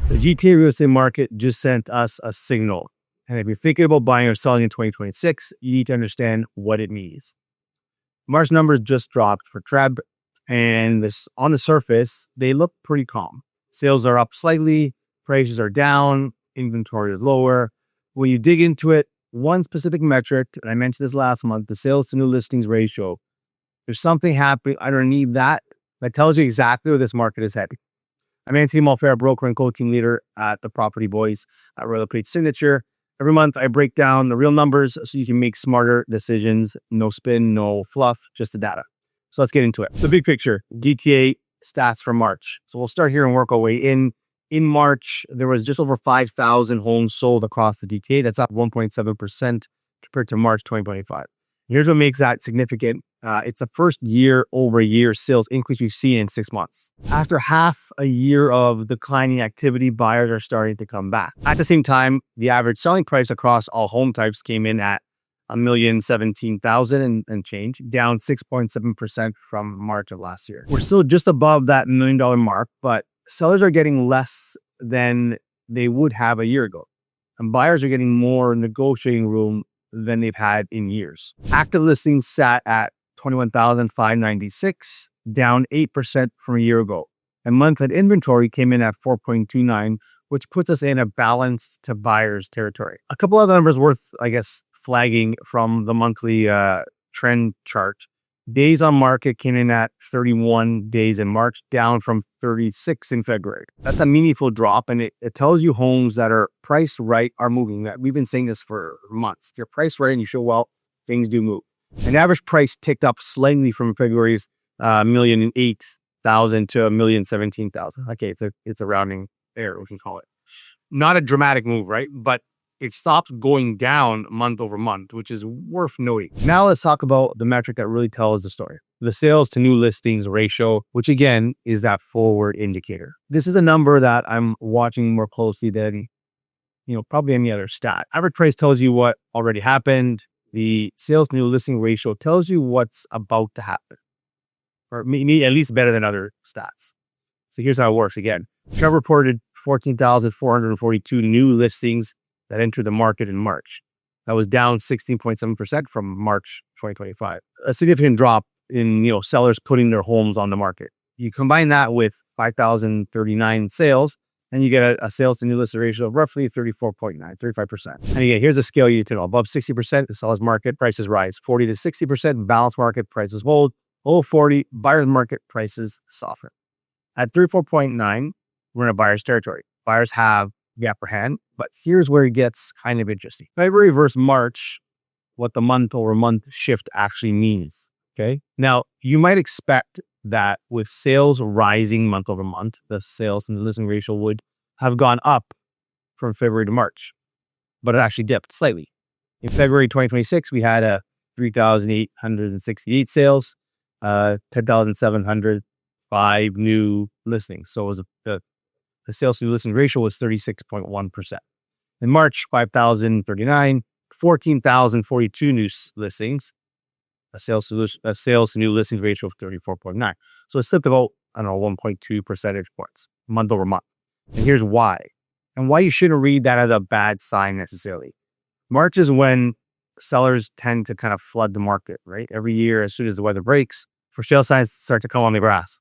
The GTA real estate market just sent us a signal. And if you're thinking about buying or selling in 2026, you need to understand what it means. March numbers just dropped for Treb, and this on the surface, they look pretty calm. Sales are up slightly, prices are down, inventory is lower. When you dig into it, one specific metric, and I mentioned this last month, the sales to new listings ratio, there's something happening underneath that tells you exactly where this market is heading. I'm Anthony Malfair, broker and co-team leader at the Property Boys at Royal LePage Signature. Every month, I break down the real numbers so you can make smarter decisions. No spin, no fluff, just the data. So let's get into it. The big picture, GTA stats for March. So we'll start here and work our way in. In March, there was just over 5,000 homes sold across the GTA. That's up 1.7% compared to March 2025. Here's what makes that significant. It's the first year-over-year sales increase we've seen in 6 months. After half a year of declining activity, buyers are starting to come back. At the same time, the average selling price across all home types came in at $1,017,000 and change, down 6.7% from March of last year. We're still just above that $1 million mark, but sellers are getting less than they would have a year ago. And buyers are getting more negotiating room than they've had in years. Active listings sat at 21,596, down 8% from a year ago. And month-end inventory came in at 4.29, which puts us in a balanced to buyers territory. A couple other numbers worth, flagging from the monthly trend chart. Days on market came in at 31 days in March, down from 36 in February. That's a meaningful drop, and it tells you homes that are priced right are moving. We've been saying this for months. If you're priced right and you show well, things do move. An average price ticked up slightly from February's $1,008,000 to $1,017,000. Okay, it's a rounding error, we can call it. Not a dramatic move, right? But it stopped going down month over month, which is worth noting. Now let's talk about the metric that really tells the story. The sales to new listings ratio, which again is that forward indicator. This is a number that I'm watching more closely than, probably any other stat. Average price tells you what already happened. The sales to new listing ratio tells you what's about to happen, or maybe at least better than other stats. So here's how it works again. Trevor reported 14,442 new listings that entered the market in March. That was down 16.7% from March 2025. A significant drop in, sellers putting their homes on the market. You combine that with 5,039 sales, and you get a sales to new listing ratio of roughly 34.9, 35%. And again, here's a scale you need to know. Above 60%, the seller's market, prices rise. 40 to 60%, balanced market, prices hold. Below 40, buyer's market, prices soften. At 34.9, we're in a buyer's territory. Buyers have the upper hand, but here's where it gets kind of interesting. February versus March, what the month over month shift actually means. Okay. Now, you might expect that with sales rising month over month, the sales and the listing ratio would have gone up from February to March, but it actually dipped slightly. In February 2026, we had a 3,868 sales, 10,705 new listings. So it was the sales to new listing ratio was 36.1%. In March, 5,039, 14,042 new listings, a sales to new listings ratio of 34.9. So it slipped about, 1.2 percentage points month over month. And here's why. And why you shouldn't read that as a bad sign necessarily. March is when sellers tend to kind of flood the market, right? Every year, as soon as the weather breaks, for sale signs start to come on the grass.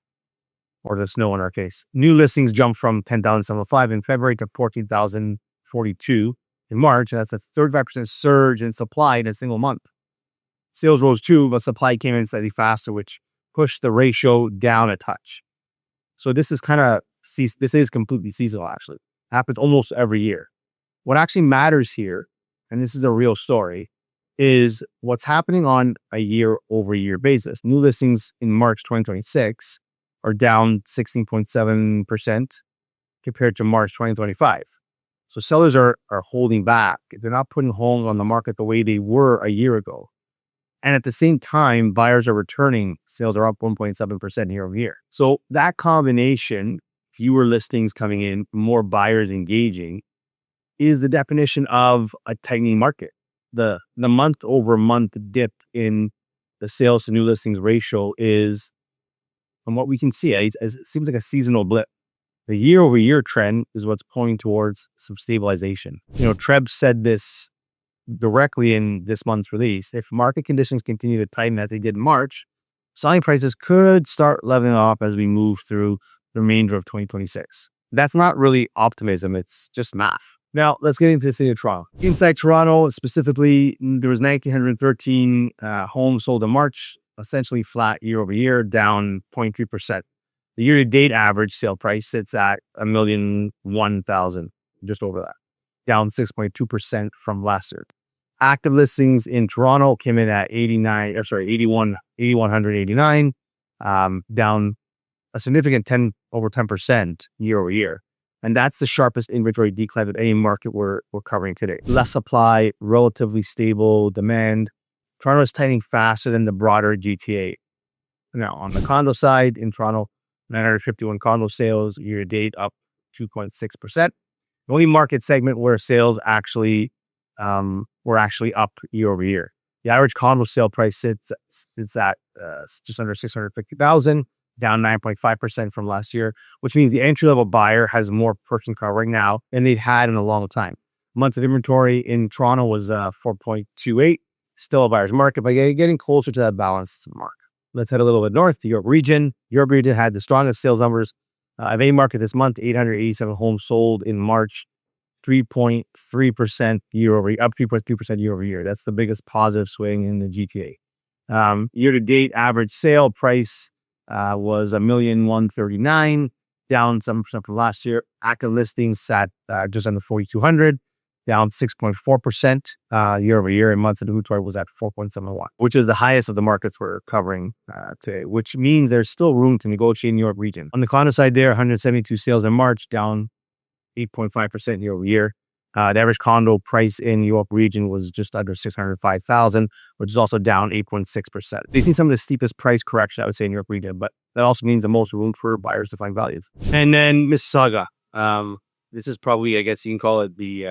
Or the snow in our case. New listings jumped from 10,705 in February to 14,042 in March. That's a 35% surge in supply in a single month. Sales rose too, but supply came in slightly faster, which pushed the ratio down a touch. So this is completely seasonal actually. Happens almost every year. What actually matters here, and this is a real story, is what's happening on a year-over-year basis. New listings in March 2026 are down 16.7% compared to March 2025. So sellers are holding back. They're not putting homes on the market the way they were a year ago. And at the same time, buyers are returning. Sales are up 1.7% year over year. So that combination, fewer listings coming in, more buyers engaging, is the definition of a tightening market. The month over month dip in the sales to new listings ratio is, from what we can see, it seems like a seasonal blip. The year-over-year trend is what's pointing towards some stabilization. Treb said this directly in this month's release. If market conditions continue to tighten as they did in March, selling prices could start leveling off as we move through the remainder of 2026. That's not really optimism, it's just math. Now, let's get into the city of Toronto. Inside Toronto, specifically, there was 1,913 homes sold in March, essentially flat year over year, down 0.3%. The year-to-date average sale price sits at $1,001,000, just over that, down 6.2% from last year. Active listings in Toronto came in at 8,189, down a significant over 10% year over year. And that's the sharpest inventory decline of any market we're covering today. Less supply, relatively stable demand. Toronto is tightening faster than the broader GTA. Now, on the condo side in Toronto, 951 condo sales year to date, up 2.6%. The only market segment where sales were actually up year over year. The average condo sale price sits at just under $650,000, down 9.5% from last year, which means the entry-level buyer has more purchasing power right now than they've had in a long time. Months of inventory in Toronto was 4.28, still a buyer's market, but getting closer to that balanced mark. Let's head a little bit north to York Region. York Region had the strongest sales numbers of any market this month, 887 homes sold in March, 3.3% year over year, up 3.3% year over year. That's the biggest positive swing in the GTA. Year-to-date average sale price was $1,139,000, down 7% from last year. Active listings sat just under 4,200, down 6.4% year over year. And months of inventory was at 4.71, which is the highest of the markets we're covering today, which means there's still room to negotiate in York Region. On the condo side there, 172 sales in March, down 8.5% year over year. The average condo price in York Region was just under $605,000, which is also down 8.6%. They've seen some of the steepest price correction, I would say, in York Region, but that also means the most room for buyers to find values. And then Mississauga. This is probably, I guess you can call it the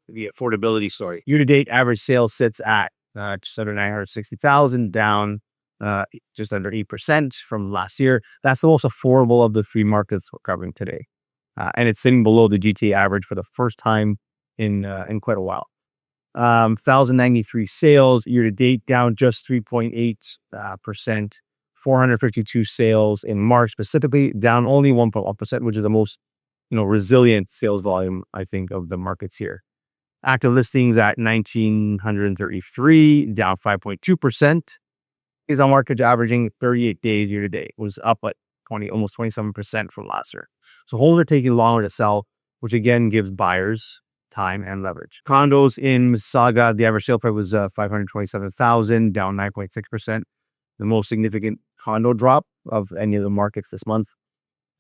affordability story. Year-to-date average sales sits at just under $960,000, down just under 8% from last year. That's the most affordable of the three markets we're covering today. And it's sitting below the GTA average for the first time in quite a while. 1,093 sales year to date, down just 3.8%. 452 sales in March specifically, down only 1.1%, which is the most resilient sales volume, I think, of the markets here. Active listings at 1,933, down 5.2%. Is on market averaging 38 days year to date, was up at almost 27% from last year. So homes are taking longer to sell, which again gives buyers time and leverage. Condos in Mississauga, the average sale price was $527,000, down 9.6%. The most significant condo drop of any of the markets this month.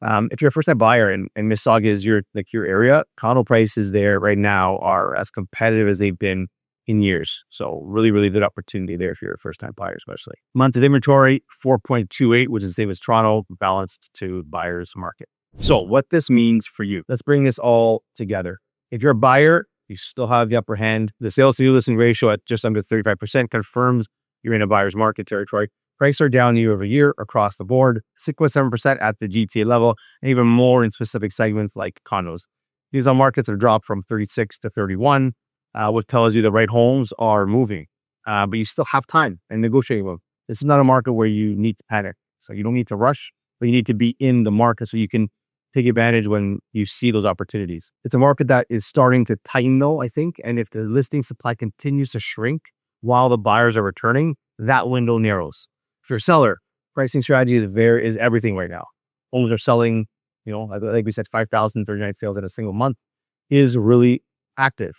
If you're a first-time buyer and Mississauga is your area, condo prices there right now are as competitive as they've been in years. So really, really good opportunity there if you're a first-time buyer, especially. Months of inventory, 4.28, which is the same as Toronto, balanced to buyer's market. So what this means for you, let's bring this all together. If you're a buyer, you still have the upper hand. The sales to new listing ratio at just under 35% confirms you're in a buyer's market territory. Prices are down year over year across the board, 6.7% at the GTA level, and even more in specific segments like condos. These on markets are dropped from 36 to 31, which tells you the right homes are moving, but you still have time and negotiating them. This is not a market where you need to panic. So you don't need to rush, but you need to be in the market so you can take advantage when you see those opportunities. It's a market that is starting to tighten though, I think. And if the listing supply continues to shrink while the buyers are returning, that window narrows. If you're a seller, pricing strategy is everything right now. Homes are selling, like we said, 5,039 sales in a single month is really active.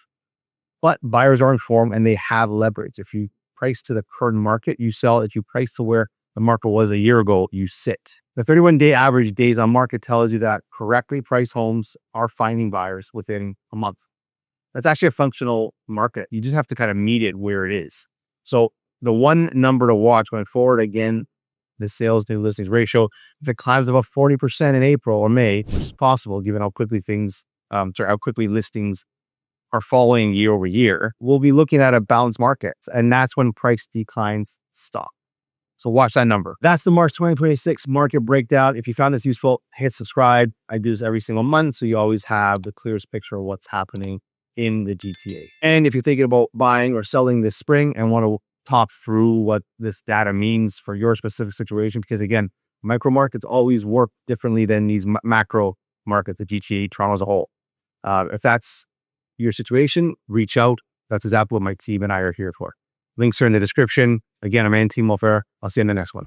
But buyers are informed and they have leverage. If you price to the current market, you sell. If you price to where the market was a year ago, you sit. The 31-day average days on market tells you that correctly priced homes are finding buyers within a month. That's actually a functional market. You just have to kind of meet it where it is. So the one number to watch going forward, again, the sales to listings ratio, if it climbs above 40% in April or May, which is possible given how quickly listings are falling year over year, we'll be looking at a balanced market. And that's when price declines stop. So watch that number. That's the March 2026 market breakdown. If you found this useful, hit subscribe. I do this every single month, so you always have the clearest picture of what's happening in the GTA. And if you're thinking about buying or selling this spring and want to talk through what this data means for your specific situation, because again, micro markets always work differently than these macro markets, the GTA, Toronto as a whole. If that's your situation, reach out. That's exactly what my team and I are here for. Links are in the description. Again, I'm Team Welfare. I'll see you in the next one.